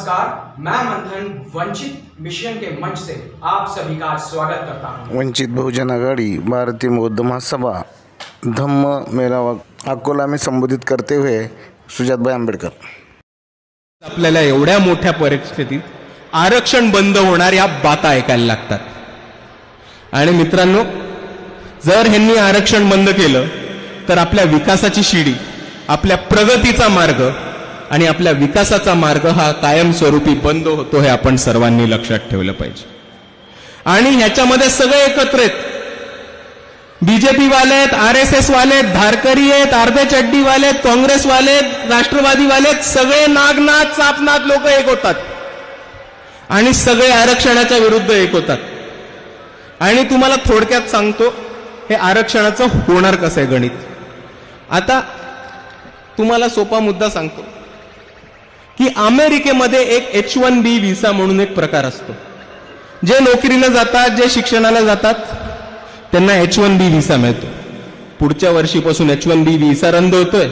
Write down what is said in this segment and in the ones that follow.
नमस्कार, मैं मंथन वंचित मिशन के मंच से आप सभी का स्वागत करता हूं। वंचित बहुजन आघाड़ी भारतीय बौद्ध महासभा धम्म मेळावा अकोला में संबोधित करते हुए सुजात भाई आंबेडकर। आपल्याला एवढ्या मोठ्या परिस्थितीत आरक्षण बंद होणार या बाता ऐकायला लागतात। आणि मित्रांनो, जर ह्यांनी आरक्षण बंद केलं तर आपल्या विकासाची शिडी, आपल्या प्रगतीचा मार्ग आणि आपल्या विकासाचा मार्ग हा कायमस्वरूपी बंद होतो हे आपण सर्वांनी लक्षात ठेवलं पाहिजे। आणि ह्याच्यामध्ये सगळे एकत्र आहेत, बीजेपी वाले आहेत, आरएसएस वाले आहेत, धारकरी आहेत, अर्धे चड्डी वाले आहेत, काँग्रेस वाले आहेत, राष्ट्रवादी वाले आहेत, सगळे नागनाथ सापनाथ लोक एक होतात आणि सगळे आरक्षणाच्या विरुद्ध एक होतात। आणि तुम्हाला थोडक्यात सांगतो हे आरक्षणाचं होणार कसं आहे गणित। आता तुम्हाला सोपा मुद्दा सांगतो की अमेरिकेमध्ये एक H1B व्हिसा म्हणून एक प्रकार असतो। जे नोकरीला जातात, जे शिक्षणाला जातात त्यांना H1B व्हिसा मिळतो। पुढच्या वर्षीपासून H1B व्हिसा रद्द होतोय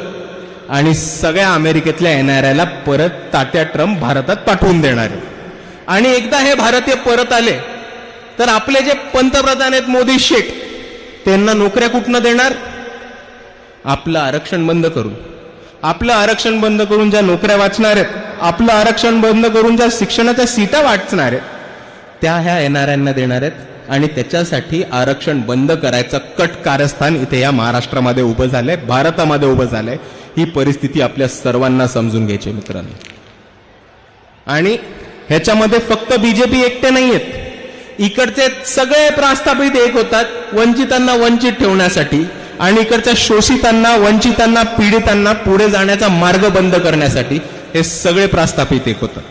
आणि सगळ्या अमेरिकेतल्या NRIला परत तात्या ट्रम्प भारतात पाठवून देणार आहे। आणि एकदा हे भारतीय परत आले तर आपले जे पंतप्रधान आहेत मोदी शेठ, त्यांना नोकऱ्या कुठनं देणार? आपलं आरक्षण बंद करून। आपलं आरक्षण बंद करून ज्या नोकऱ्या वाचणार आहेत, आपलं आरक्षण बंद करून ज्या शिक्षणाच्या सीटा वाचणार आहेत त्या ह्या NRIंना देणार आहेत। आणि त्याच्यासाठी आरक्षण बंद करायचं कट कारस्थान इथे या महाराष्ट्रामध्ये उभं झालंय, भारतामध्ये उभं झालंय। ही परिस्थिती आपल्या सर्वांना समजून घ्यायची मित्रांनो। आणि ह्याच्यामध्ये फक्त बीजेपी एकटे नाहीयेत, इकडचे सगळे प्रस्थापित एक होतात वंचितांना वंचित ठेवण्यासाठी आणि इकडच्या शोषितांना, वंचितांना, पीडितांना पुढे जाण्याचा मार्ग बंद करण्यासाठी हे सगळे प्रस्थापित एक होतात।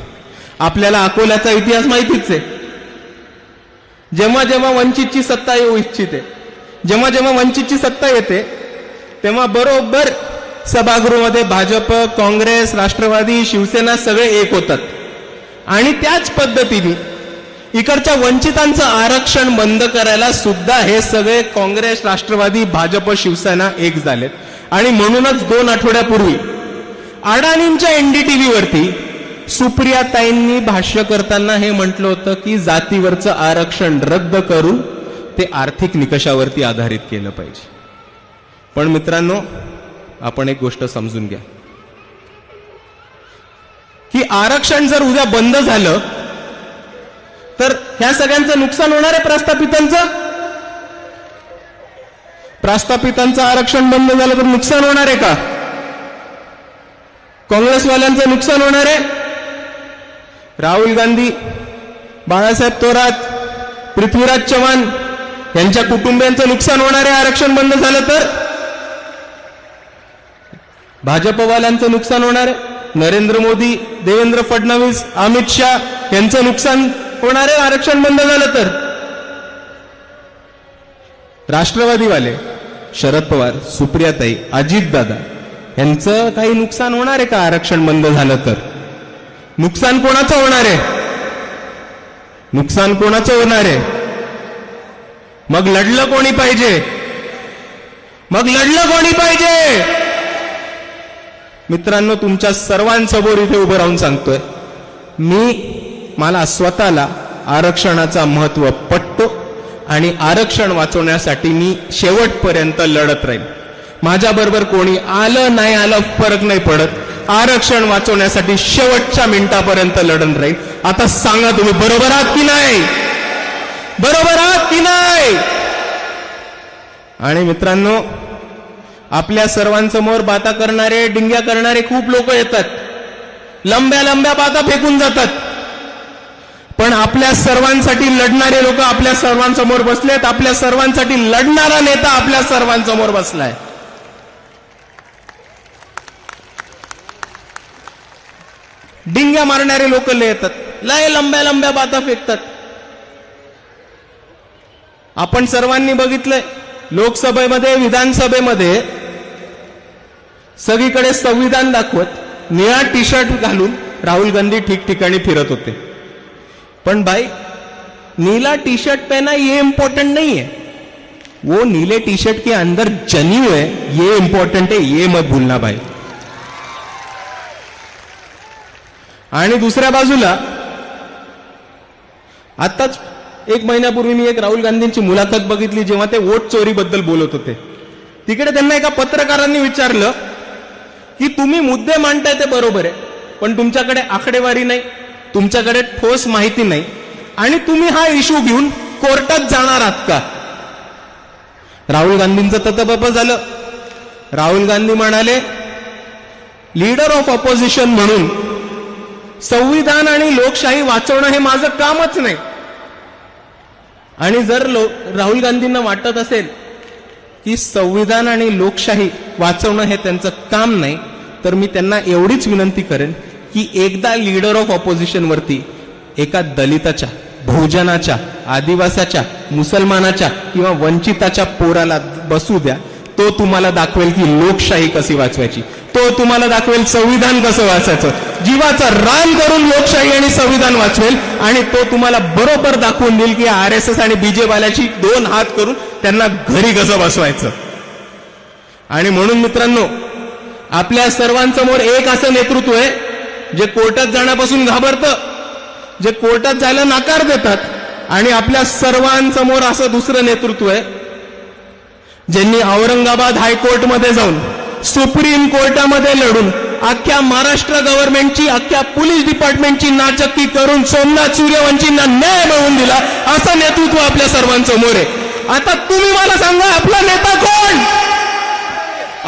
आपल्याला अकोल्याचा इतिहास माहितीच आहे। जेव्हा जेव्हा वंचितची सत्ता येऊ इच्छिते, जेव्हा जेव्हा वंचितची सत्ता येते तेव्हा बरोबर सभागृहामध्ये भाजप, काँग्रेस, राष्ट्रवादी, शिवसेना सगळे एक होतात। आणि त्याच पद्धतीने इकडच्या वंचितांचं आरक्षण बंद करायला सुद्धा हे सगळे काँग्रेस, राष्ट्रवादी, भाजप, शिवसेना एक झालेत। आणि म्हणूनच 2 आठवड्यापूर्वी अडाणींच्या NDTV वरती सुप्रियाताईंनी भाष्य करताना हे म्हटलं होतं की जातीवरचं आरक्षण रद्द करून ते आर्थिक निकषावरती आधारित केलं पाहिजे। पण मित्रांनो, आपण एक गोष्ट समजून घ्या की आरक्षण जर उद्या बंद झालं तर ह्या सगळ्यांचं नुकसान होणार आहे। प्रस्थापितांचं आरक्षण बंद झालं तर नुकसान होणार आहे का? काँग्रेसवाल्यांचं नुकसान होणार आहे? राहुल गांधी, बाळासाहेब थोरात, पृथ्वीराज चव्हाण यांच्या कुटुंबियांचं नुकसान होणार आहे आरक्षण बंद झालं तर? भाजपवाल्यांचं नुकसान होणार आहे? नरेंद्र मोदी, देवेंद्र फडणवीस, अमित शाह यांचं नुकसान होणार आहे आरक्षण बंद झालं तर? राष्ट्रवादीवाले, शरद पवार, सुप्रियाताई, अजितदादा यांचं काही नुकसान होणार आहे का आरक्षण बंद झालं तर? नुकसान कोणाचं होणार आहे? नुकसान कोणाचं होणार आहे? मग लढलं कोणी पाहिजे? मित्रांनो, तुमच्या सर्वांसमोर इथे उभं राहून सांगतोय, मला स्वतःला आरक्षणाचा महत्व पटतो आणि आरक्षण वाचवण्यासाठी मी शेवटपर्यंत लढत राहील। माझ्याबरोबर कोणी आलं नाही आलं फरक नाही पडत, आरक्षण वाचवण्यासाठी शेवटच्या मिनिटापर्यंत लढत राहील। आता सांगा तुम्ही बरोबर आहात की नाही? बरोबर आहात की नाही? आणि मित्रांनो, आपल्या सर्वांसमोर बाता करणारे, डिंग्या करणारे खूप लोक येतात, लंब्या लंब्या बाता फेकून जातात, पण आपल्या सर्वांसाठी लढणारे लोक आपल्या सर्वांसमोर बसलेत। आपल्या सर्वांसाठी लढणारा नेता आपल्या सर्वांसमोर बसलाय। डिंग्या मारणारे लोक लय येतात, लय लंब्या लंब्या बाता फेकतात। आपण सर्वांनी बघितलंय, लोकसभेमध्ये, विधानसभेमध्ये सगळीकडे संविधान दाखवत निळा टी-शर्ट घालून राहुल गांधी ठिकठिकाणी फिरत होते। पण भाई, नीला टी-शर्ट पहना ये इंपॉर्टेंट नहीं है, वो नीले टी-शर्ट के अंदर जनेऊ है ये इंपॉर्टेंट है, ये मत भूलना भाई। आणि दुसऱ्या बाजूला आताच 1 महिन्यापूर्वी मी एक राहुल गांधींची मुलाखत बघितली, जेव्हा ते वोट चोरीबद्दल बोलत होते. तिकडे त्यांना एका पत्रकारांनी विचारलं की तुम्ही मुद्दे मांडताय ते बरोबर आहे, पण तुमच्याकडे आकडेवारी नाही, तुमच्याकडे ठोस माहिती नाही, आणि तुम्ही हा इश्यू घेऊन कोर्टात जाणार आहात का? राहुल गांधींचं ततबप झालं. राहुल गांधी म्हणाले, लीडर ऑफ ऑपोजिशन म्हणून संविधान आणि लोकशाही वाचवणं हे माझं कामच नाही. आणि जर राहुल गांधींना वाटत असेल की संविधान आणि लोकशाही वाचवणं हे त्यांचं काम नाही, तर मी त्यांना एवढीच विनंती करेन की एकदा लीडर ऑफ ऑपोजिशन वरती एका दलिताच्या, बहुजनाच्या, आदिवासाच्या, मुसलमानाच्या किंवा वंचिताच्या पोराला बसू द्या. तो तुम्हाला दाखवेल की लोकशाही कशी वाचवायची, तो तुम्हाला दाखवेल संविधान कसं वाचायचं, जीवाचा रान करून लोकशाही आणि संविधान वाचवेल, आणि तो तुम्हाला बरोबर दाखवून देईल की RSS आणि BJP-वाल्याची 2 हात करून त्यांना घरी कसं बसवायचं. आणि म्हणून मित्रांनो, आपल्या सर्वांसमोर एक असं नेतृत्व आहे जे कोर्टात जाण्यापासून घाबरतं, जे कोर्टात जायला नकार देतात, आणि आपल्या सर्वांसमोर असं दुसरं नेतृत्व आहे ज्यांनी औरंगाबाद हायकोर्टमध्ये जाऊन, सुप्रीम कोर्टामध्ये लढून, अख्ख्या महाराष्ट्र गव्हर्नमेंटची, अख्ख्या पोलीस डिपार्टमेंटची नाचक्की करून सोमनाथ सूर्यवंशींना न्याय मिळवून दिला. असं नेतृत्व आपल्या सर्वांसमोर आहे. आता तुम्ही मला सांगा, आपला नेता कोण?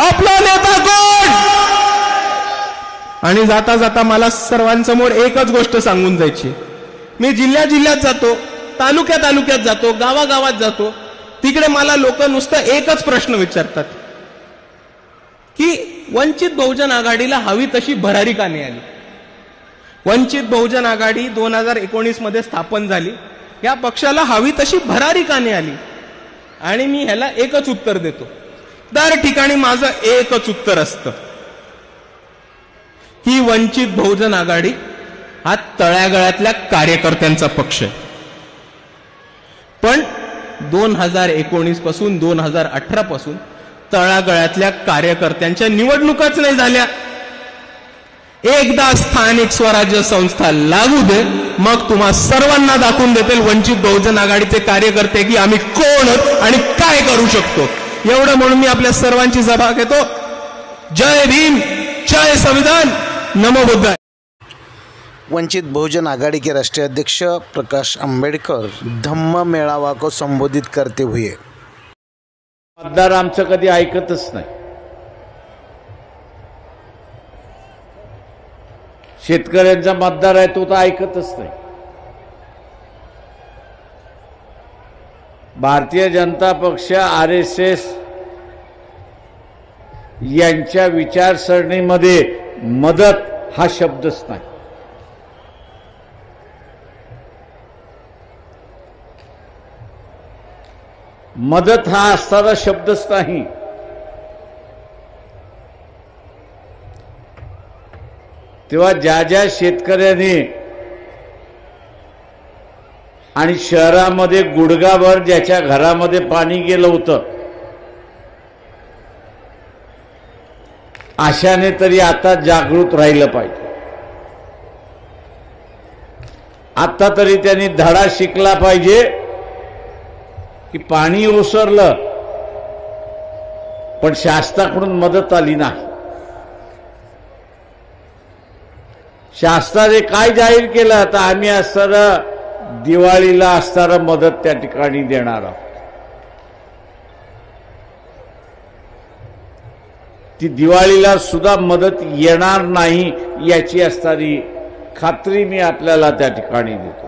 आपला नेता कोण? आणि जाता जाता मला सर्वांसमोर एकच गोष्ट सांगून जायची. मी जिल्ह्यात जातो, तालुक्यात जातो, गावागावात जातो, तिकडे मला लोक नुसतं एकच प्रश्न विचारतात की वंचित बहुजन आघाडीला हवी तशी भरारी का नाही आली? वंचित बहुजन आघाडी 2019 मध्ये स्थापन झाली, या पक्षाला हवी तशी भरारी का नाही आली? आणि मी ह्याला एकच उत्तर देतो. दर ठिकाणी माझं एकच उत्तर असतं की वंचित बहुजन आघाडी हा तळागाळातल्या कार्यकर्त्यांचा पक्ष आहे. पण 2019 पासून 2018 पासून तळागाळातल्या कार्यकर्त्यांच्या निवडणुकाच नाही झाल्या. एकदा स्थानिक स्वराज्य संस्था लागू दे, मग तुम्हा सर्वांना दाखवून देतील वंचित बहुजन आघाडीचे कार्यकर्ते की आम्ही कोण आहोत आणि काय करू शकतो. एवढं म्हणून मी आपल्या सर्वांची सभा घेतो. जय भीम, जय संविधान, नमो बुद्धाय. वंचित बहुजन आघाड़ी के राष्ट्रीय अध्यक्ष प्रकाश अंबेडकर धम्म मेळावा को संबोधित करते हुए, मतदार आमचं कधी ऐकतच नाही. शेतकऱ्यांचा मतदार आहे तो तर ऐकतच नाही. भारतीय जनता पक्ष, RSS यांच्या विचारसरणीमध्ये मदत हा शब्दच नाही. मदत हा असणारा शब्दच नाही. तेव्हा ज्या शेतकऱ्याने आणि शहरामध्ये गुडघाभर ज्याच्या घरामध्ये पाणी गेलं होतं, अशाने तरी आता जागृत राहिलं पाहिजे. आता तरी त्यांनी धडा शिकला पाहिजे की पाणी ओसरलं पण शासनाकडून मदत आली नाही. शासनाने काय जाहीर केलं, आता आम्ही असणारं दिवाळीला असणारं मदत त्या ठिकाणी देणार आहोत. ती दिवाळीला सुद्धा मदत येणार नाही याची असणारी खात्री मी आपल्याला त्या ठिकाणी देतो.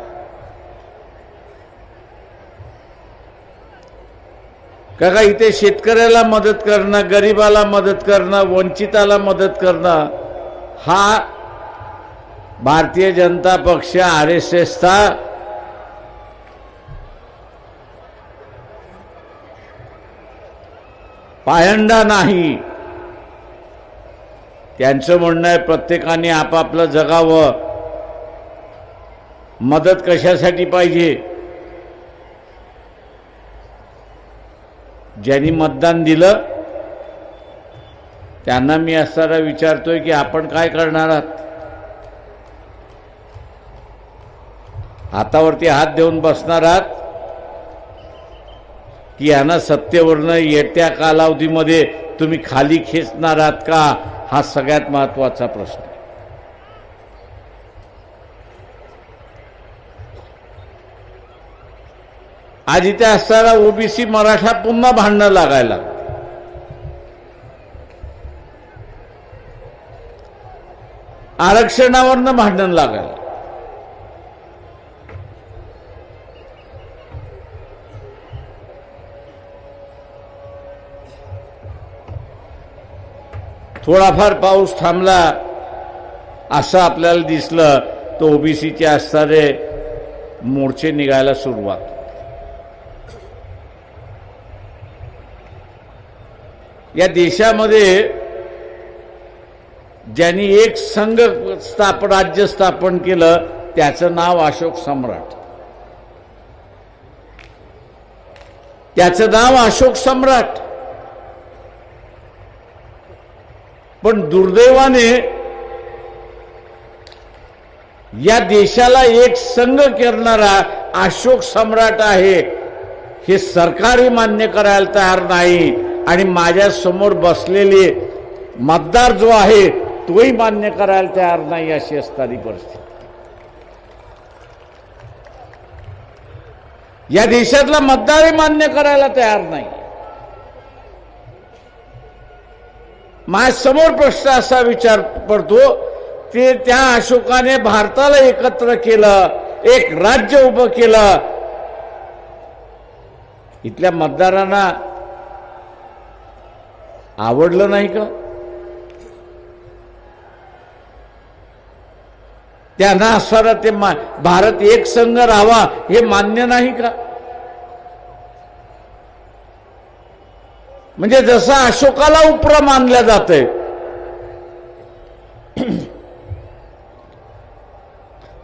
काका, इथे शेतकऱ्याला मदत करणं, गरीबाला मदत करणं, वंचिताला मदत करणं हा भारतीय जनता पक्ष, RSSचा पायंडा नाही. त्यांचं म्हणणं आहे प्रत्येकाने आपापलं जगावं. मदत कशासाठी पाहिजे? ज्यांनी मतदान दिलं त्यांना मी असणारा विचारतोय की आपण काय करणार आहात? हातावरती हात देऊन बसणार आहात की यांना सत्तेवरनं येत्या कालावधीमध्ये तुम्ही खाली खेचणार आहात का, हा सगळ्यात महत्त्वाचा प्रश्न. आज इथे असताना ओबीसी मराठा पुन्हा भांडणं लागायला, आरक्षणावरनं भांडण लागायला. थोडाफार पाऊस थांबला असं आपल्याला दिसलं तर ओबीसीचे असणारे मोर्चे निघायला सुरुवात. या देशामध्ये ज्यांनी एक संघ राज्य स्थापन केलं त्याचं नाव अशोक सम्राट. त्याचं नाव अशोक सम्राट. पण दुर्दैवाने या देशाला एक संघ करणारा अशोक सम्राट आहे हे सरकारही मान्य करायला तयार नाही आणि माझ्या समोर बसलेले मतदार जो आहे तोही मान्य करायला तयार नाही, अशी असणारी परिस्थिती. या देशातला मतदारही मान्य करायला तयार नाही. माझ्यासमोर प्रश्न असा विचार पडतो ते त्या अशोकाने भारताला एकत्र केलं, एक राज्य उभं केलं, इथल्या मतदारांना आवडलं नाही का? त्यांना असणारा ते भारत एक संघ राहावा हे मान्य नाही का? म्हणजे जसं अशोकाला उपरा मानल्या जाते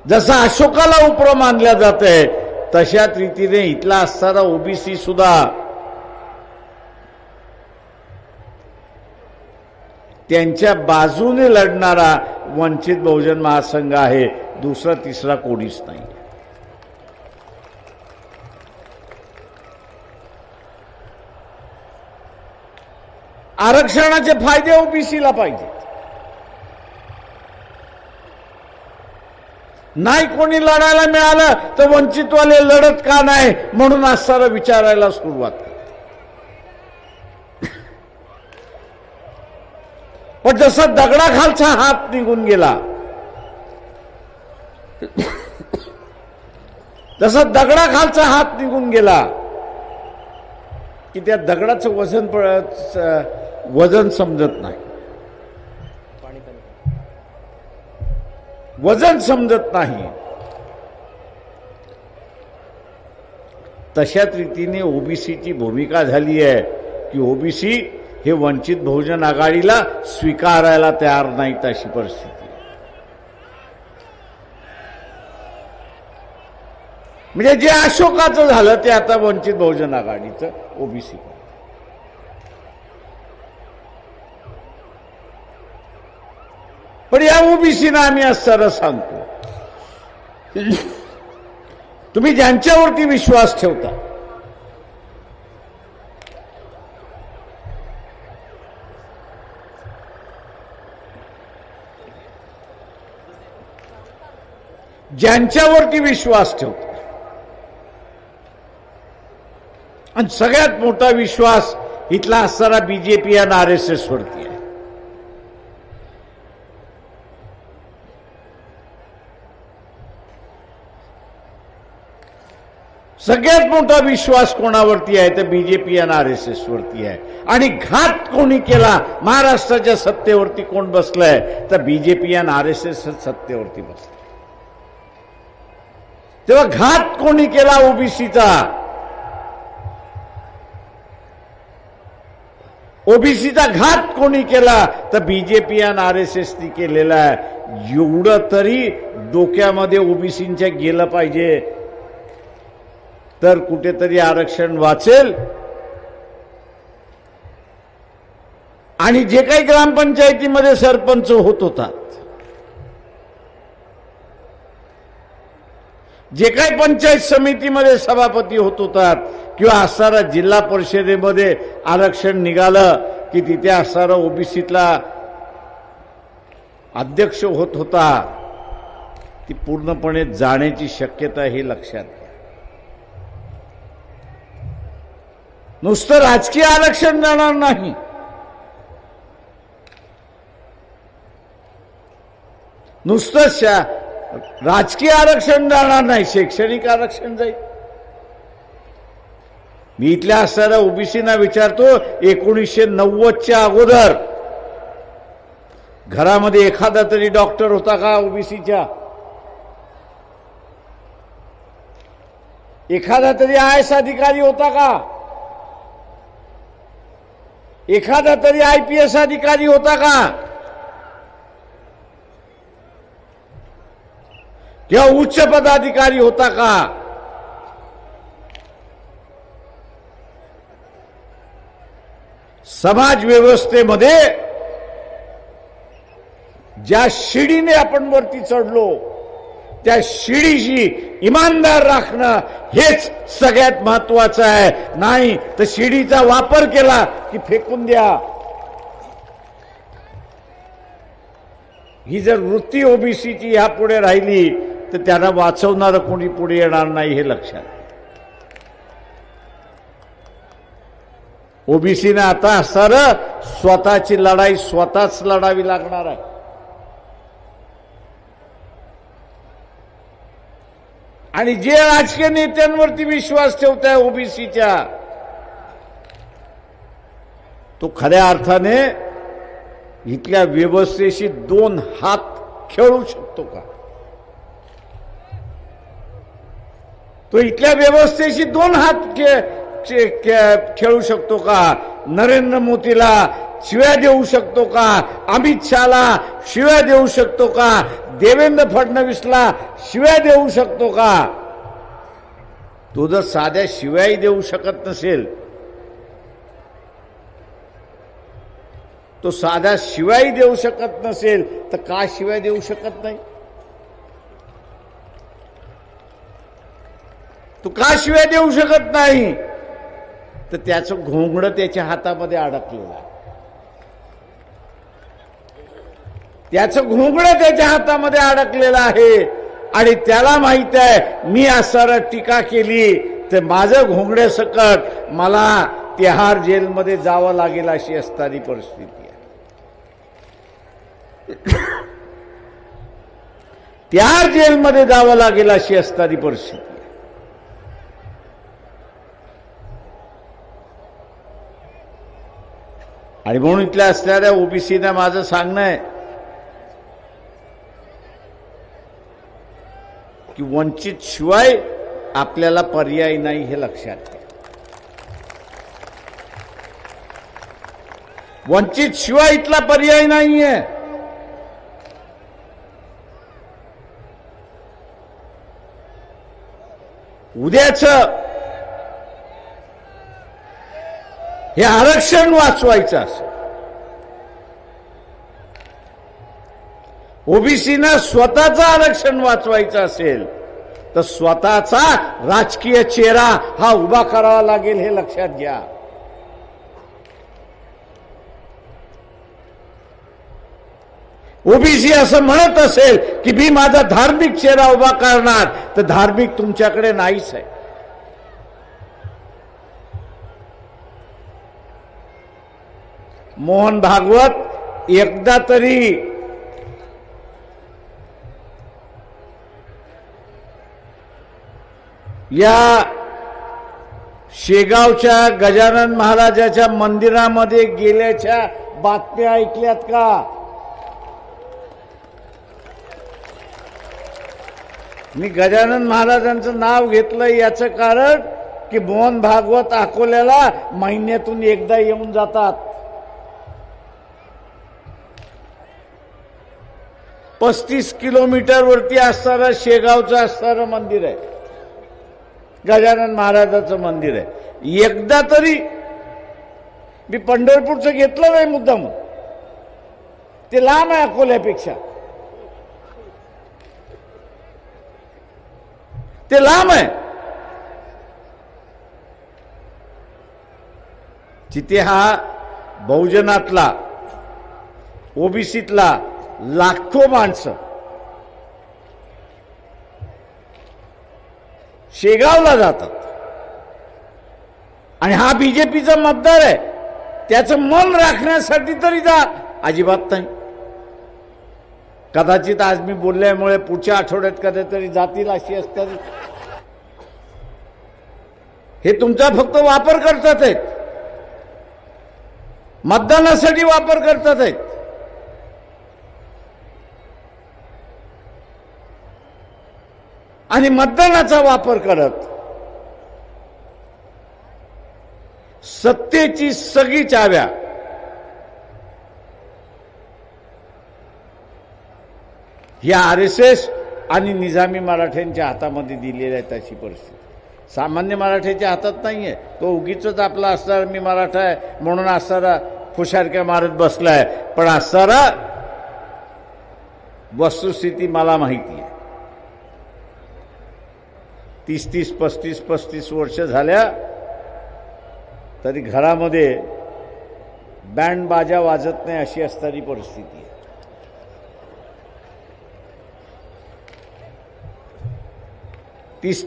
जसं अशोकाला उपरा मानल्या जाते तशाच रीतीने इथला असणारा ओबीसी सुद्धा त्यांच्या बाजूने लढणारा वंचित बहुजन महासंघ आहे, दुसरा तिसरा कोणीच नाही. आरक्षणाचे फायदे ओबीसीला पाहिजेत. नाही कोणी लढायला मिळालं तर वंचितवाले लढत का नाही म्हणून असणारा विचारायला सुरुवात करतात. पण जसा दगडाखालचा हात निघून गेला, जसा दगडाखालचा हात निघून गेला की त्या दगडाचं वजन समजत नाही, वजन समजत नाही. तशाच रीतीने ओबीसीची भूमिका झाली आहे की ओबीसी हे वंचित बहुजन आघाडीला स्वीकारायला तयार नाहीत, अशी परिस्थिती. म्हणजे जे अशोकाचं झालं ते आता वंचित बहुजन आघाडीचं ओबीसी. पण या ओबीसीना आम्ही असं सांगतो, तुम्ही ज्यांच्यावरती विश्वास ठेवता, ज्यांच्यावरती विश्वास ठेवतो, आणि सगळ्यात मोठा विश्वास इथला असणारा बीजेपी आणि आरएसएस वरती आहे. सगळ्यात मोठा विश्वास कोणावरती आहे तर बीजेपी आणि आरएसएस वरती आहे. आणि घात कोणी केला, महाराष्ट्राच्या सत्तेवरती कोण बसलंय तर बीजेपी आणि आरएसएस सत्तेवरती बसले. तेव्हा घात कोणी केला ओबीसीचा, ओबीसीचा घात कोणी केला तर बीजेपी आणि आरएसएसनी केलेला आहे. एवढं तरी डोक्यामध्ये ओबीसींच्या गेलं पाहिजे तर कुठेतरी आरक्षण वाचेल. आणि जे काही ग्रामपंचायतीमध्ये सरपंच होत होतात, जे काही पंचायत समितीमध्ये सभापती होत होतात किंवा असणारा जिल्हा परिषदेमध्ये आरक्षण निघालं की तिथे असणारा ओबीसीतला अध्यक्ष होत होता, ती पूर्णपणे जाण्याची शक्यता हे लक्षात घ्या. नुसतं राजकीय आरक्षण जाणार नाही, नुसतं राजकीय आरक्षण जाणार नाही, शैक्षणिक आरक्षण जाईल. मी इथल्या असणाऱ्या ओबीसीना विचारतो, 1990च्या अगोदर घरामध्ये एखादा तरी डॉक्टर होता का ओबीसीच्या? एखादा तरी IAS अधिकारी होता का? एखादा तरी IPS अधिकारी होता का? किंवा उच्च पदाधिकारी होता का? समाज व्यवस्थेमध्ये ज्या शिडीने आपण वरती चढलो त्या शिडीशी इमानदार राखणं हेच सगळ्यात महत्वाचं आहे. नाही तर शिडीचा वापर केला की फेकून द्या. ही जर वृत्ती ओबीसीची यापुढे राहिली तर त्यांना वाचवणारं कोणी पुढे येणार नाही, हे लक्षात. ओबीसीने आता असणारं स्वतःची लढाई स्वतःच लढावी लागणार आहे. आणि जे राजकीय नेत्यांवरती विश्वास ठेवत आहे ओबीसीच्या, तो खऱ्या अर्थाने इथल्या व्यवस्थेशी 2 हात खेळू शकतो का? तो इथल्या व्यवस्थेशी 2 हात खेळू शकतो का? नरेंद्र मोदीला शिव्या देऊ शकतो का? अमित शहाला शिव्या देऊ शकतो का? देवेंद्र फडणवीसला शिव्या देऊ शकतो का? तो जर साध्या शिव्याही देऊ शकत नसेल, तो साध्या शिव्याही देऊ शकत नसेल तर का शिव्या देऊ शकत नाही? तो का शिव्या देऊ शकत नाही? तर त्याचं घोंगडं त्याच्या हातामध्ये अडकलेलं आहे. त्याचं घोंगडं त्याच्या हातामध्ये अडकलेलं आहे आणि त्याला माहित आहे मी असं टीका केली तर माझं घोंगड्यासकट मला तिहार जेलमध्ये जावं लागेल अशी असणारी परिस्थिती आहे. तिहार जेलमध्ये जावं लागेल अशी असणारी परिस्थिती आहे. आणि म्हणून इथल्या असणाऱ्या ओबीसीना माझं सांगणं आहे की वंचित शिवाय आपल्याला पर्याय नाही, हे लक्षात घ्या. वंचित शिवाय इथला पर्याय नाहीये. उद्याच हे आरक्षण वाचवायचं असेल, ओबीसीना स्वतःचं आरक्षण वाचवायचं असेल तर स्वतःचा राजकीय चेहरा हा उभा करावा लागेल, हे लक्षात घ्या. ओबीसी असं म्हणत असेल की मी माझा धार्मिक चेहरा उभा करणार, तर धार्मिक तुमच्याकडे नाहीच आहे. मोहन भागवत एकदा तरी या शेगावच्या गजानन महाराजाच्या मंदिरामध्ये गेल्याच्या बातम्या ऐकल्यात का? मी गजानन महाराजांचं नाव घेतलं याचं कारण की मोहन भागवत अकोल्याला महिन्यातून एकदा येऊन जातात. 35 किलोमीटर वरती असणारं शेगावचं असणारं मंदिर आहे, गजानन महाराजाचं मंदिर आहे. एकदा तरी मी पंढरपूरचं घेतलं नाही मुद्दाम, ते लांब आहे अकोल्यापेक्षा. ते लांब आहे. जिथे हा बहुजनातला ओबीसीतला लाखो माणसं शेगावला जातात आणि हा बीजेपीचा मतदार आहे, त्याचं मन राखण्यासाठी तरी जा. अजिबात नाही. कदाचित आज मी बोलल्यामुळे पुढच्या आठवड्यात कधीतरी जातील अशी असतात. हे तुमचा फक्त वापर करतात आहेत, मतदानासाठी वापर करतात आहेत. आणि मतदानाचा वापर करत सत्तेची सगळी चाव्या या RSS आणि निजामी मराठ्यांच्या हातामध्ये दिलेल्या आहेत. अशी परिस्थिती सामान्य मराठ्याच्या हातात नाहीये. तो उगीच आपला असणारा मी मराठा आहे म्हणून असणारा फुशारक्या मारत बसलाय. पण असणारा वस्तुस्थिती मला माहिती आहे. 30-30, 35-35 वर्ष झाल्या तरी घरामध्ये बँड बाजा वाजत नाही अशी असणारी परिस्थिती आहे. तीस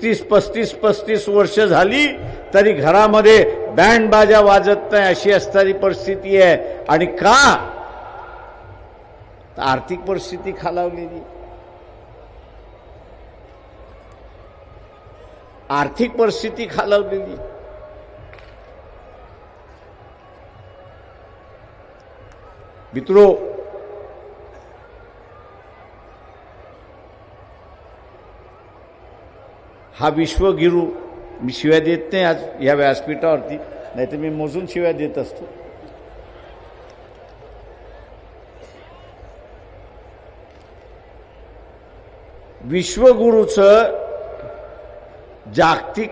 35 वर्ष झाली तरी घरामध्ये बँड बाजा वाजत नाही अशी असणारी परिस्थिती आहे. आणि का? आर्थिक परिस्थिती खालावलेली. आर्थिक परिस्थिती खालावलेली. मित्रो, हा विश्वगुरू, मी शिव्या देत नाही आज या व्यासपीठावरती, नाही तर मी मोजून शिव्या देत असतो. विश्वगुरूचं जागतिक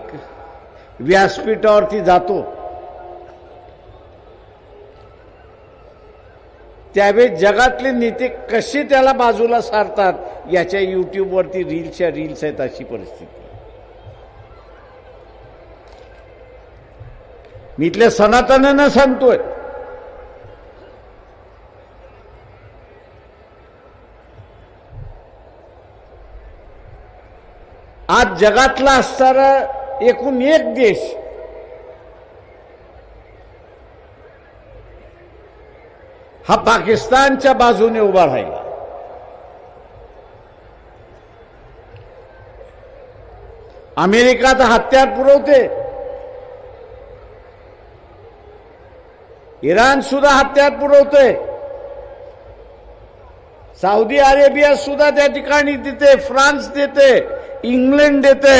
व्यासपीठावरती जातो त्यावेळी जगातले नेते कसे त्याला बाजूला सारतात याच्या युट्यूबवरती रील्स आहेत. अशी परिस्थिती. मी इथल्या सनातनांना सांगतोय, आज जगातला असणारा एकूण एक देश हा पाकिस्तानच्या बाजूने उभा राहिला. अमेरिका तर हत्यार पुरवते, इराण सुद्धा हत्यार पुरवते, सौदी अरेबिया सुद्धा त्या ठिकाणी देते, फ्रान्स देते, इंग्लंड देते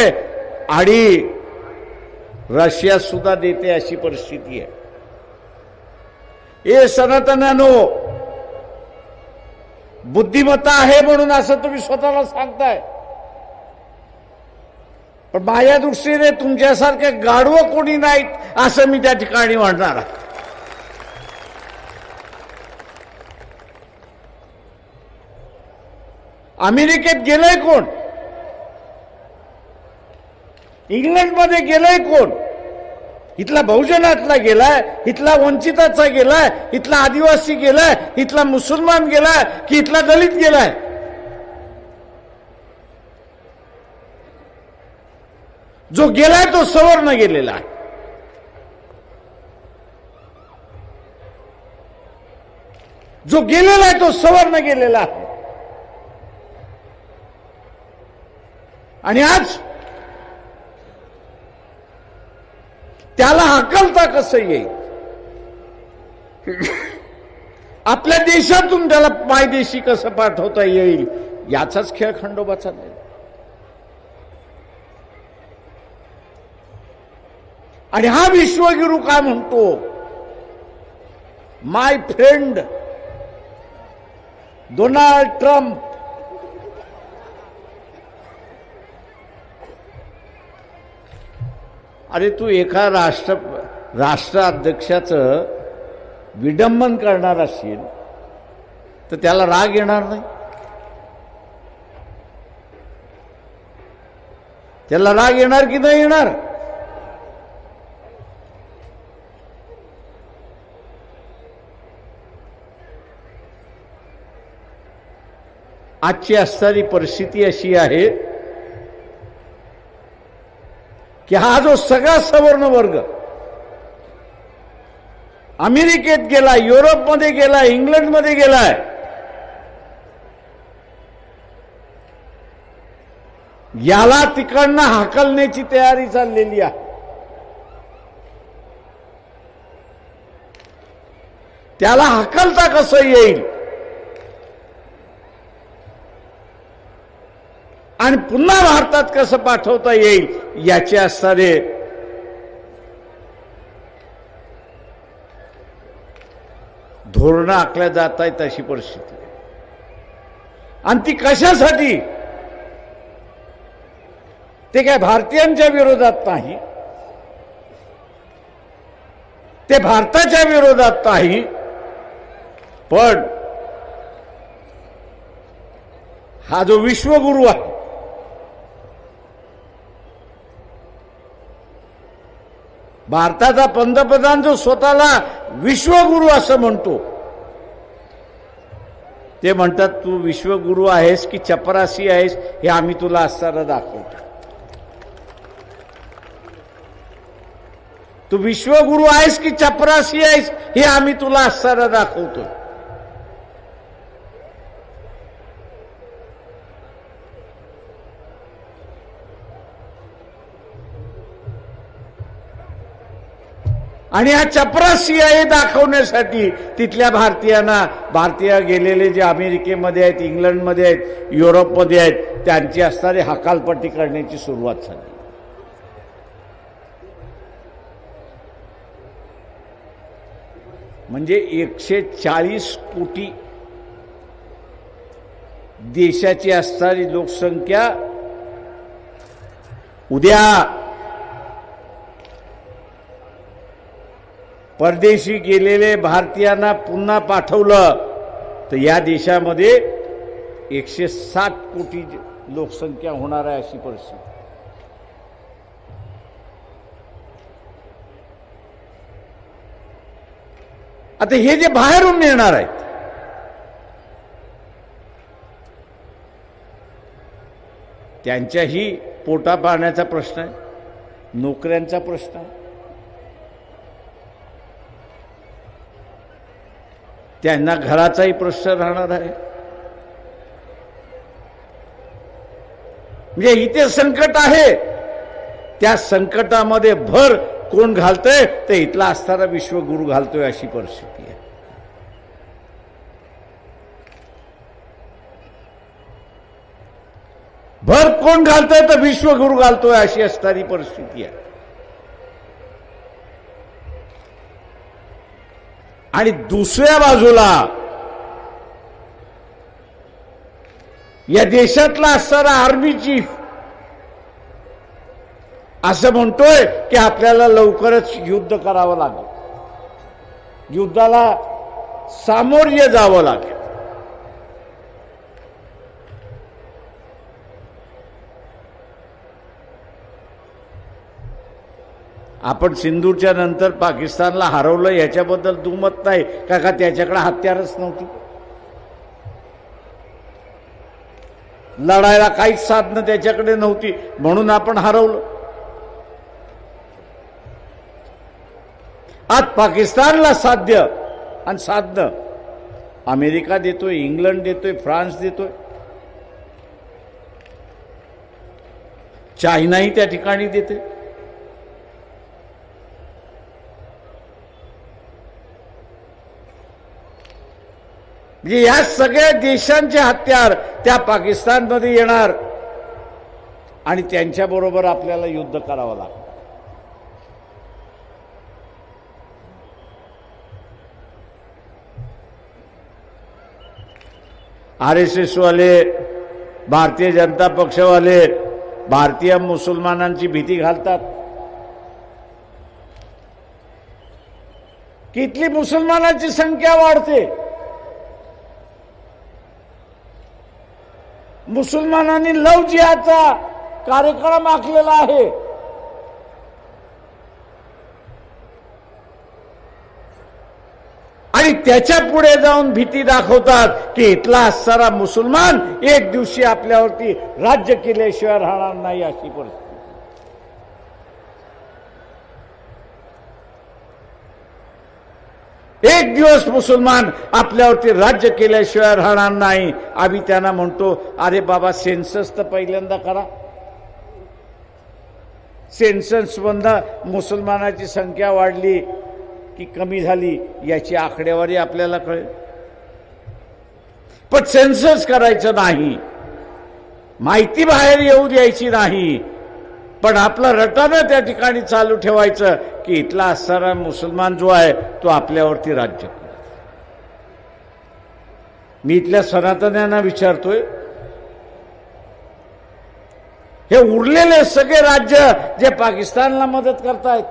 आणि रशिया सुद्धा देते. अशी परिस्थिती आहे. हे सनातनानो, बुद्धिमत्ता आहे म्हणून असं तुम्ही स्वतःला सांगताय, पण माझ्या दृष्टीने तुमच्यासारखे गाढवं कोणी नाहीत असं मी त्या ठिकाणी म्हणणार आहे. अमेरिकेत गेलंय कोण? इंग्लंडमध्ये गेलंय कोण? इथला बहुजनातला गेलाय, इथला वंचिताचा गेलाय, इथला आदिवासी गेलाय, इथला मुसलमान गेलाय की इथला दलित गेलाय? जो गेलाय तो सवर्ण गेलेला आहे. जो गेलेला आहे तो सवर्ण गेलेला आहे. आणि आज त्याला हकलता कसं येईल? आपल्या देशातून त्याला पायदेशी कसं पाठवता येईल याचाच खेळ खंडोबा चाललाय. आणि हा विश्वगुरू काय म्हणतो? माय फ्रेंड डोनाल्ड ट्रम्प. अरे तू एका राष्ट्राध्यक्षाचं विडंबन करणार असेल तर त्याला राग येणार नाही? त्याला राग येणार की नाही येणार? आजची असणारी परिस्थिती अशी आहे की हा जो सगळा सवर्ण वर्ग अमेरिकेत गेला, युरोपमध्ये गेला, इंग्लंडमध्ये गेलाय, याला तिकडनं हाकलण्याची तयारी चाललेली आहे. त्याला हाकलता कसं येईल आणि पुन्हा भारतात कसं पाठवता येईल याचे असणारे धोरणं आखल्या जात आहेत. अशी परिस्थिती आहे. आणि ती कशासाठी? ते काय भारतीयांच्या विरोधात नाही, ते भारताच्या विरोधात नाही, पण हा जो विश्वगुरू आहे, भारताचा पंतप्रधान जो स्वतःला विश्वगुरू असं म्हणतो, ते म्हणतात तू विश्वगुरू आहेस की चपरासी आहेस हे आम्ही तुला असताना दाखवतो. तू विश्वगुरू आहेस की चपरासी आहेस हे आम्ही तुला असताना दाखवतो. आणि हा चपरासी आहे दाखवण्यासाठी तिथल्या भारतीयांना, भारतीय गेलेले जे अमेरिकेमध्ये आहेत, इंग्लंडमध्ये आहेत, युरोपमध्ये आहेत, त्यांची असणारी हकालपट्टी करण्याची सुरुवात झाली. म्हणजे 140 कोटी देशाची असणारी लोकसंख्या उद्या परदेशी गेलेले भारतीयांना पुन्हा पाठवलं तर या देशामध्ये 160 कोटी लोकसंख्या होणार आहे. अशी परिस्थिती. आता हे जे बाहेरून येणार आहेत त्यांच्याही पोटा पाण्याचा प्रश्न आहे, नोकऱ्यांचा प्रश्न आहे, त्यांना घराचाही प्रश्न राहणार आहे. म्हणजे इथे संकट आहे, त्या संकटामध्ये भर कोण घालतोय? तर इथला असणारा विश्वगुरू घालतोय. अशी परिस्थिती आहे. भर कोण घालतोय? तर विश्वगुरू घालतोय. अशी असणारी परिस्थिती आहे. आणि दुसऱ्या बाजूला या देशातला असणारा आर्मी चीफ असं म्हणतोय की आपल्याला लवकरच युद्ध करावं लागेल, युद्धाला सामोर्य जावं लागेल. आपण सिंधूरच्या नंतर पाकिस्तानला हरवलं याच्याबद्दल दुमत नाही का त्याच्याकडे हत्यारच नव्हती, लढायला काहीच साधनं त्याच्याकडे नव्हती, म्हणून आपण हरवलं. आज पाकिस्तानला साध्य आणि साधनं अमेरिका देतोय, इंग्लंड देतोय, फ्रान्स देतोय, चायनाही त्या ठिकाणी देते. म्हणजे या सगळ्या देशांचे हत्यार त्या पाकिस्तानमध्ये येणार आणि त्यांच्याबरोबर आपल्याला युद्ध करावं लागतं. RSS वाले, भारतीय जनता पक्षवाले भारतीय मुसलमानांची भीती घालतात की इथली मुसलमानांची संख्या वाढते, मुसलमानांनी लव जिहादचा कार्यक्रम आखलेला आहे. आणि त्याच्या पुढे जाऊन भीती दाखवतात की इथला असणारा मुसलमान एक दिवशी आपल्यावरती राज्य केल्याशिवाय राहणार नाही, अशी परिस्थिती. एक दिवस मुसलमान आपल्यावरती राज्य केल्याशिवाय राहणार नाही. आम्ही त्यांना म्हणतो, अरे बाबा, सेन्सस तर पहिल्यांदा करा. सेन्सस मधनं मुसलमानाची संख्या वाढली की कमी झाली याची आकडेवारी आपल्याला कळेल. पण सेन्सस करायचं नाही, माहिती बाहेर येऊ द्यायची नाही, पण आपलं रटानं त्या ठिकाणी चालू ठेवायचं की इथला असणारा मुसलमान जो आहे तो आपल्यावरती राज्य करेल. मी इथल्या सनातन्यांना विचारतोय, हे उरलेले सगळे राज्य जे पाकिस्तानला मदत करतायत,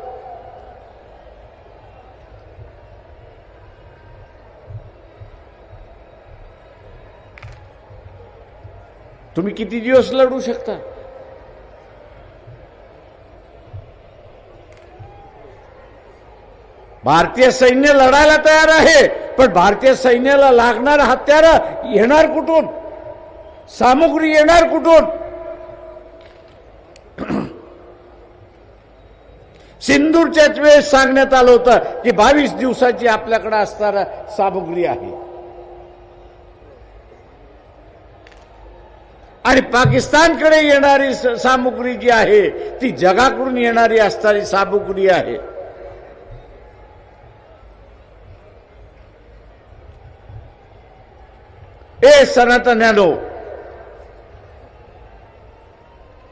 तुम्ही किती दिवस लढू शकता? भारतीय सैन्य लढायला तयार आहे, पण भारतीय सैन्याला लागणार हत्यार येणार कुठून? सामुग्री येणार कुठून? सिंदूरच्याच वेळेस सांगण्यात आलं होतं की 22 दिवसाची आपल्याकडे असणारा सामुग्री आहे. आणि पाकिस्तानकडे येणारी सामुग्री जी आहे ती जगाकडून येणारी असणारी सामुग्री आहे. ए सनातन्यानो,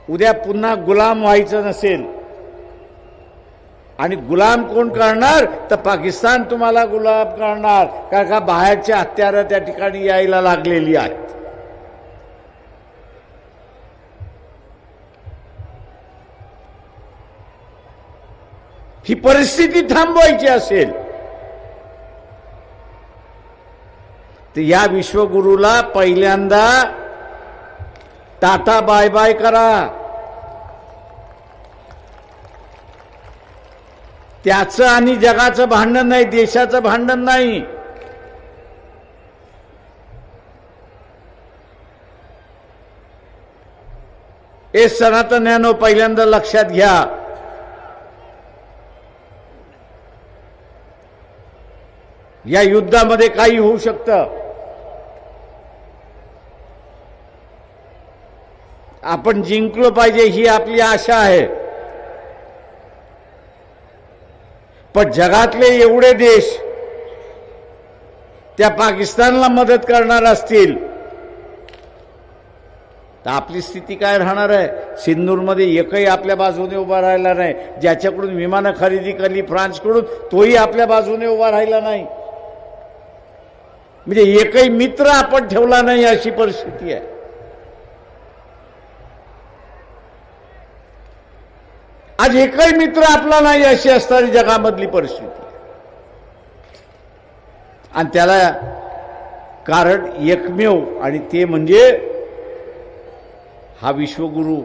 उद्या पुन्हा गुलाम व्हायचं नसेल, आणि गुलाम कोण करणार? तर पाकिस्तान तुम्हाला गुलाम करणार, कारण का बाहेरची हत्यारं त्या ठिकाणी यायला लागलेली आहेत. ही परिस्थिती थांबवायची असेल तर या विश्वगुरूला पहिल्यांदा टाटा बाय बाय करा. त्याचं आणि जगाचं भांडण नाही, देशाचं भांडण नाही. हे सनातन्यानो, पहिल्यांदा लक्षात घ्या, या युद्धामध्ये काही होऊ शकतं. आपण जिंकलो पाहिजे ही आपली आशा आहे. पण जगातले एवढे देश त्या पाकिस्तानला मदत करणार असतील तर आपली स्थिती काय राहणार आहे? सिंदूरमध्ये एकही आपल्या बाजूने उभा राहिला नाही. ज्याच्याकडून विमानं खरेदी केली फ्रान्सकडून, तोही आपल्या बाजूने उभा राहिला नाही. म्हणजे एकही मित्र आपण ठेवला नाही, अशी परिस्थिती आहे. आज एकही मित्र आपला नाही, अशी असणारी जगामधली परिस्थिती. आणि त्याला कारण एकमेव, आणि ते म्हणजे हा विश्वगुरू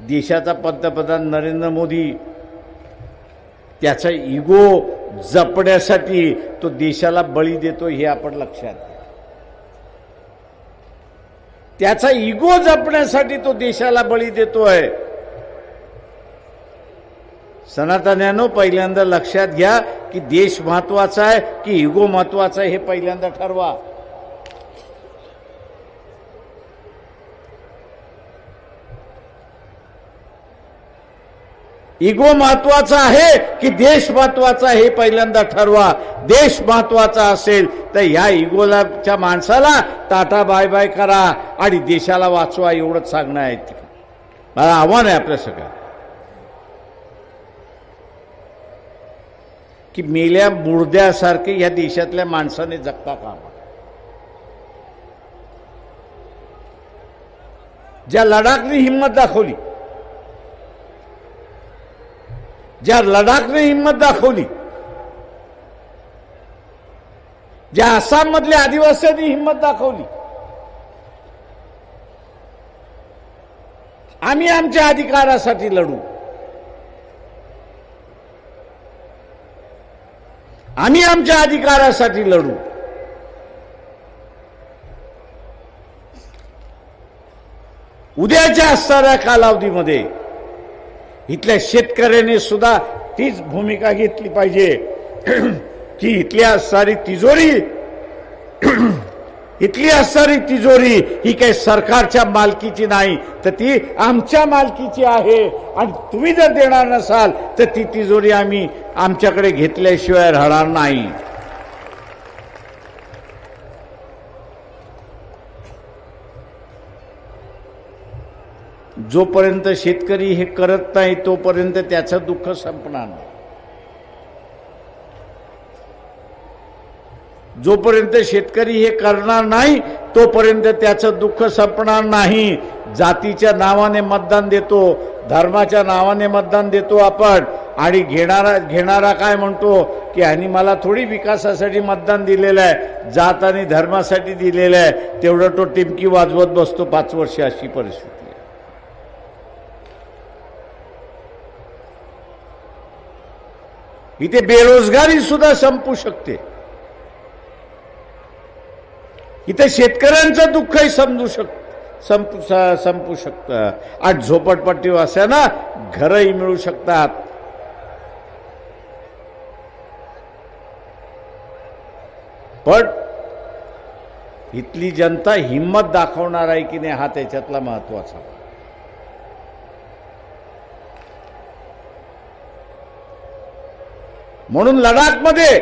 देशाचा पंतप्रधान नरेंद्र मोदी. त्याचा इगो जपण्यासाठी तो देशाला बळी देतो, हे आपण लक्षात घ्या. त्याचा इगो जपण्यासाठी तो देशाला बळी देतोय. सनातन्यानो, पहिल्यांदा लक्षात घ्या की देश महत्वाचा आहे की इगो महत्वाचा आहे, हे पहिल्यांदा ठरवा. इगो महत्वाचा आहे की देश महत्वाचा आहे, हे पहिल्यांदा ठरवा. देश महत्वाचा असेल तर या इगोलाच्या माणसाला टाटा बाय बाय करा आणि देशाला वाचवा, एवढंच सांगणं आहे. मला आव्हान आहे आपल्या सगळ्या की मेल्या मुर्द्यासारखे या देशातल्या माणसाने जगता कामा. ज्या लडाखने हिंमत दाखवली, ज्या लडाखने हिंमत दाखवली, ज्या आसाम मधल्या आदिवासींनी हिंमत दाखवली, आम्ही आमच्या अधिकारासाठी लढू, आम्ही आमच्या अधिकारासाठी लढू. उद्याच्या असणाऱ्या कालावधीमध्ये इथल्या शेतकऱ्याने सुद्धा तीच भूमिका घेतली पाहिजे की इथली असणारी तिजोरी ही काही सरकारच्या मालकीची नाही, तर ती आमच्या मालकीची आहे. आणि तुम्ही जर देणार नसाल तर ती तिजोरी आम्ही आमच्याकडे घेतल्याशिवाय राहणार नाही. जोपर्यंत शेतकरी हे करत नाही तोपर्यंत त्याचं दुःख संपणार नाही. जोपर्यंत शेतकरी हे करणार नाही तोपर्यंत त्याचं दुःख संपणार नाही. जातीच्या नावाने मतदान देतो, धर्माच्या नावाने मतदान देतो आपण, आणि घेणारा काय म्हणतो की ह्यांनी मला थोडी विकासासाठी मतदान दिलेलं आहे, जात आणि धर्मासाठी दिलेलं आहे, तेवढं तो टिमकी वाजवत बसतो 5 वर्ष. अशी परिस्थिती आहे. इथे बेरोजगारी सुद्धा संपू शकते. इथे शेतकऱ्यांचं दुःखही संपू शकतं. आज झोपडपट्टीवासियांना घरही मिळू शकतात. पण इथली जनता हिम्मत दाखवणार आहे की नाही हा त्याच्यातला महत्वाचा. म्हणून लडाखमध्ये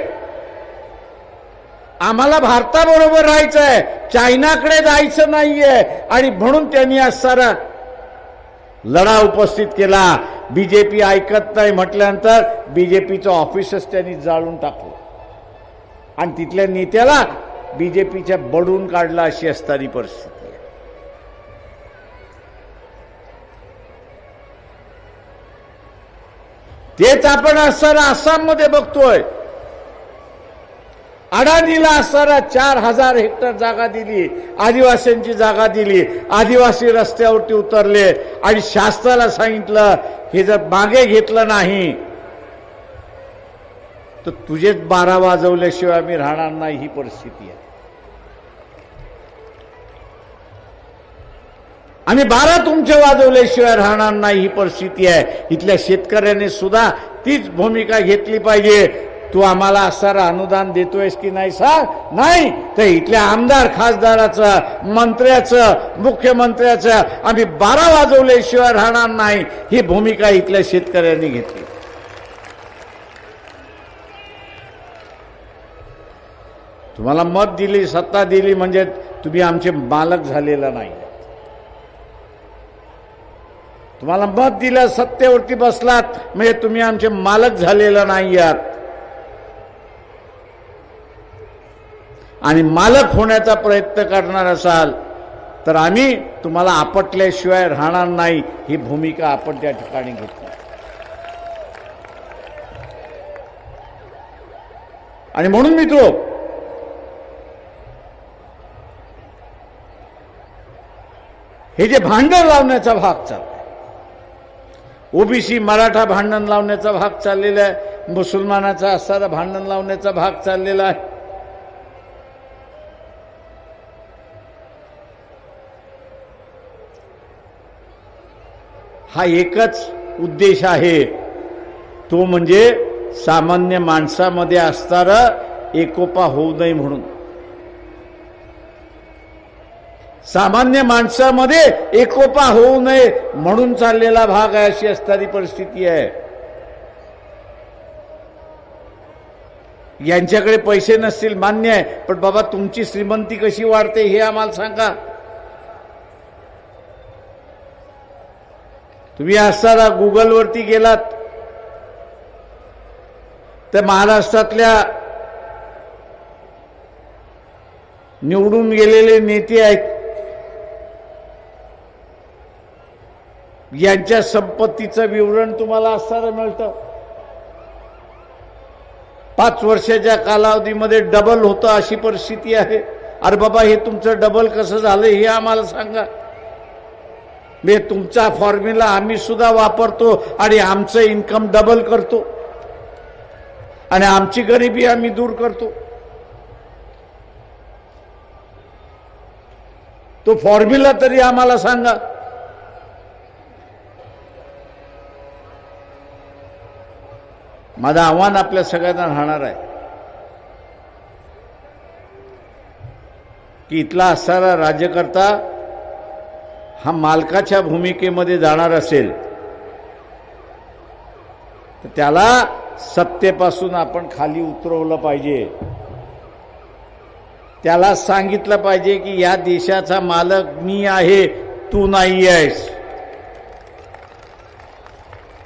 आम्हाला भारताबरोबर राहायचं आहे, चायनाकडे जायचं नाहीये. आणि म्हणून त्यांनी आज सारा लढा उपस्थित केला. बीजेपी ऐकत नाही म्हटल्यानंतर बीजेपीचं ऑफिसच त्यांनी जाळून टाकलं आणि तिथल्या नेत्याला बीजेपीच्या बडून काढला. अशी असणारी परिस्थिती आहे. तेच आपण असणारा आसाममध्ये बघतोय. अडाणीला असणारा 4000 हेक्टर जागा दिली, आदिवासींची जागा दिली, आदिवासी रस्त्यावरती उतरले आणि शासनाला सांगितलं हे जर मागे घेतलं नाही तर तुझेच 12 वाजवल्याशिवाय आम्ही राहणार नाही. ही परिस्थिती आहे. आम्ही 12 तुमचे वाजवल्याशिवाय राहणार नाही. ही परिस्थिती आहे. इथल्या शेतकऱ्याने सुद्धा तीच भूमिका घेतली पाहिजे. तू आम्हाला असणारं अनुदान देतोयस की नाही सांग. नाही तर इथल्या आमदार खासदाराचं, मंत्र्याचं, मुख्यमंत्र्याचं आम्ही 12 वाजवल्याशिवाय राहणार नाही. ही भूमिका इथल्या शेतकऱ्यांनी घेतली. तुम्हाला मत दिली, सत्ता दिली म्हणजे तुम्ही आमचे मालक झालेला नाही. तुम्हाला मत दिलं, सत्तेवरती बसलात म्हणजे तुम्ही आमचे मालक झालेला नाही आहात. आणि मालक होण्याचा प्रयत्न करणार असाल तर आम्ही तुम्हाला आपटल्याशिवाय राहणार नाही. ही भूमिका आपण त्या ठिकाणी घेतली. आणि म्हणून मित्रो, हे जे भांडण लावण्याचा भाग चाललाय, ओबीसी मराठा भांडण लावण्याचा भाग चाललेला आहे, मुसलमानाचा असणारा भांडण लावण्याचा भाग चाललेला आहे. हा एकच उद्देश आहे, तो म्हणजे सामान्य माणसामध्ये असणारा एकोपा होऊ नये म्हणून. सामान्य माणसामध्ये एकोपा होऊ नये म्हणून चाललेला भाग आहे. अशी असणारी परिस्थिती आहे. यांच्याकडे पैसे नसतील मान्य आहे, पण बाबा तुमची श्रीमंती कशी वाढते हे आम्हाला सांगा. तुम्ही असणारा गुगलवरती गेलात तर महाराष्ट्रातल्या निवडून गेलेले नेते आहेत, यांच्या संपत्तीचं विवरण तुम्हाला असणारं मिळतं. 5 वर्षाच्या कालावधीमध्ये डबल होतं अशी परिस्थिती आहे. अरे बाबा, हे तुमचं डबल कसं झालं हे आम्हाला सांगा. मी तुमचा फॉर्म्युला आम्ही सुद्धा वापरतो आणि आमचं इन्कम डबल करतो आणि आमची गरिबी आम्ही दूर करतो. तो फॉर्म्युला तरी आम्हाला सांगा. माझं आव्हान आपल्या सगळ्यांना राहणार आहे की इथला असणारा राज्यकर्ता हा मालकाच्या भूमिकेमध्ये जाणार असेल तर त्याला सत्तेपासून आपण खाली उतरवलं पाहिजे. त्याला सांगितलं पाहिजे की या देशाचा मालक मी आहे, तू नाही आहेस.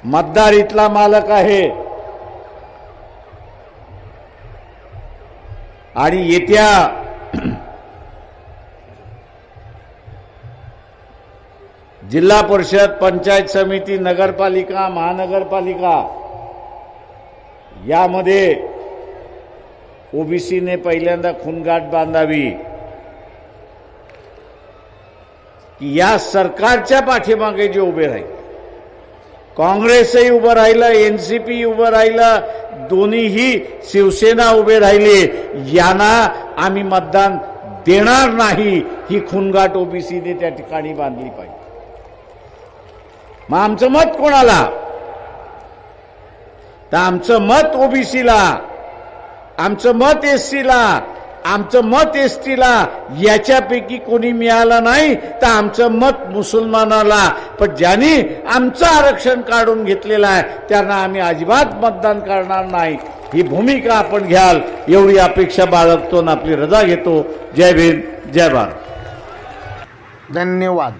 मतदार इथला मालक आहे आणि येत्या जिल्हा परिषद, पंचायत समिती, नगरपालिका, महानगरपालिका यामध्ये ओबीसीने पहिल्यांदा खूणगाठ बांधावी की या सरकारच्या पाठीमागे जे उभे राहिले, काँग्रेसही उभं राहिलं, एनसीपी उभं राहिलं, दोन्हीही शिवसेना उभे राहिले, यांना आम्ही मतदान देणार नाही, ही खूणगाठ ओबीसीने त्या ठिकाणी बांधली पाहिजे. मग आमचं मत कोणाला? तर आमचं मत ओबीसीला, आमचं मत एससीला, आमचं मत एसटीला. याच्यापैकी कोणी मिळालं नाही तर आमचं मत मुसलमानाला. पण ज्यांनी आमचं आरक्षण काढून घेतलेलं आहे त्यांना आम्ही अजिबात मतदान करणार नाही. ही भूमिका आपण घ्याल एवढी अपेक्षा बाळगतो आणि आपली रजा घेतो. जय भीम, जय भारत. धन्यवाद.